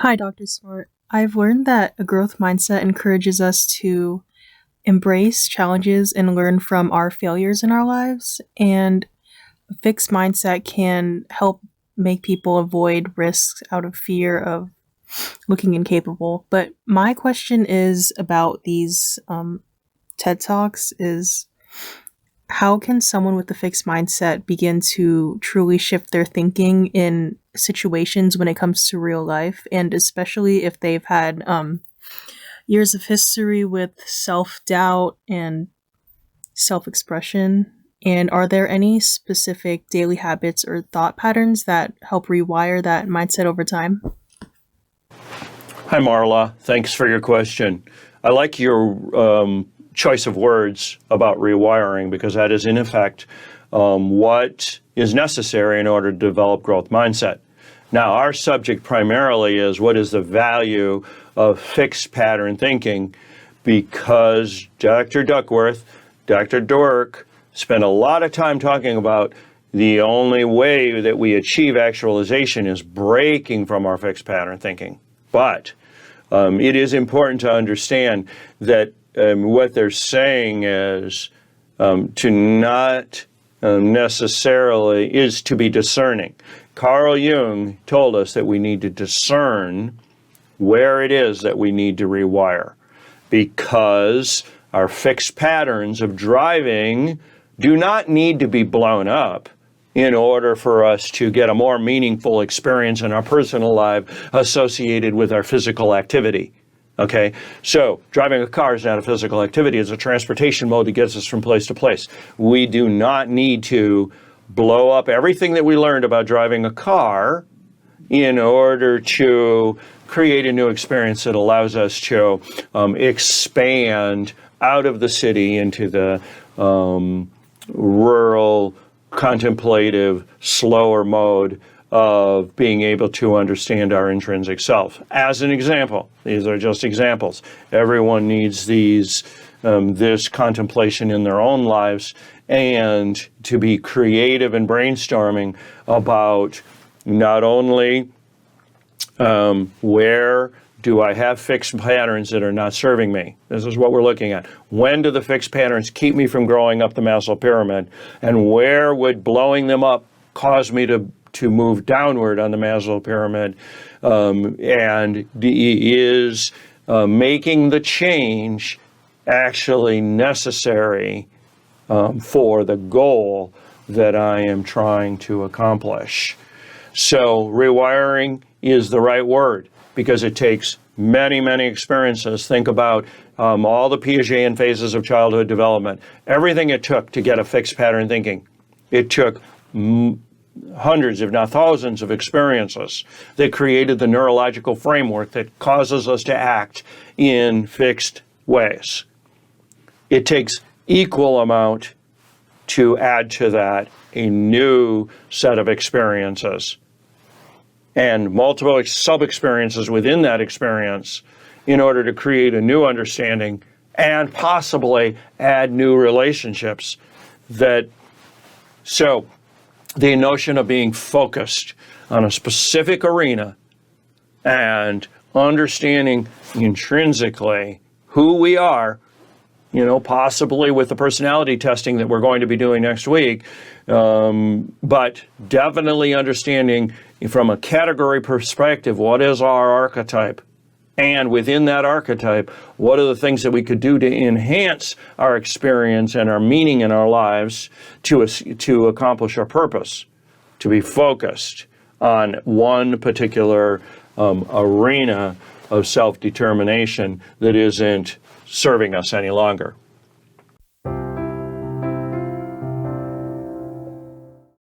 Hi, Dr. Smart. I've learned that a growth mindset encourages us to embrace challenges and learn from our failures in our lives, and a fixed mindset can help make people avoid risks out of fear of looking incapable. But my question is about these TED Talks is how can someone with a fixed mindset begin to truly shift their thinking in situations when it comes to real life, and especially if they've had years of history with self-doubt and self-expression? And are there any specific daily habits or thought patterns that help rewire that mindset over time? Hi, Marla. Thanks for your question. I like your choice of words about rewiring because that is, in effect, what is necessary in order to develop growth mindset. Now, our subject primarily is what is the value of fixed pattern thinking, because Dr. Duckworth, Dr. Dork spent a lot of time talking about the only way that we achieve actualization is breaking from our fixed pattern thinking. But it is important to understand that what they're saying is to not necessarily is to be discerning. Carl Jung told us that we need to discern where it is that we need to rewire, because our fixed patterns of driving do not need to be blown up in order for us to get a more meaningful experience in our personal life associated with our physical activity. Okay, so driving a car is not a physical activity, it's a transportation mode that gets us from place to place. We do not need to blow up everything that we learned about driving a car in order to create a new experience that allows us to expand out of the city into the rural, contemplative, slower mode of being able to understand our intrinsic self. As an example, these are just examples. Everyone needs this contemplation in their own lives, and to be creative and brainstorming about not only where do I have fixed patterns that are not serving me? This is what we're looking at. When do the fixed patterns keep me from growing up the Maslow pyramid? And where would blowing them up cause me to move downward on the Maslow pyramid? And is making the change actually necessary for the goal that I am trying to accomplish? So rewiring is the right word, because it takes many, many experiences. Think about all the Piagetian phases of childhood development. Everything it took to get a fixed pattern thinking. It took hundreds, if not thousands, of experiences that created the neurological framework that causes us to act in fixed ways. It takes equal amount to add to that a new set of experiences and multiple sub-experiences within that experience in order to create a new understanding and possibly add new relationships. So the notion of being focused on a specific arena and understanding intrinsically who we are, possibly with the personality testing that we're going to be doing next week, but definitely understanding from a category perspective, what is our archetype? And within that archetype, what are the things that we could do to enhance our experience and our meaning in our lives to accomplish our purpose, to be focused on one particular arena of self-determination that isn't serving us any longer.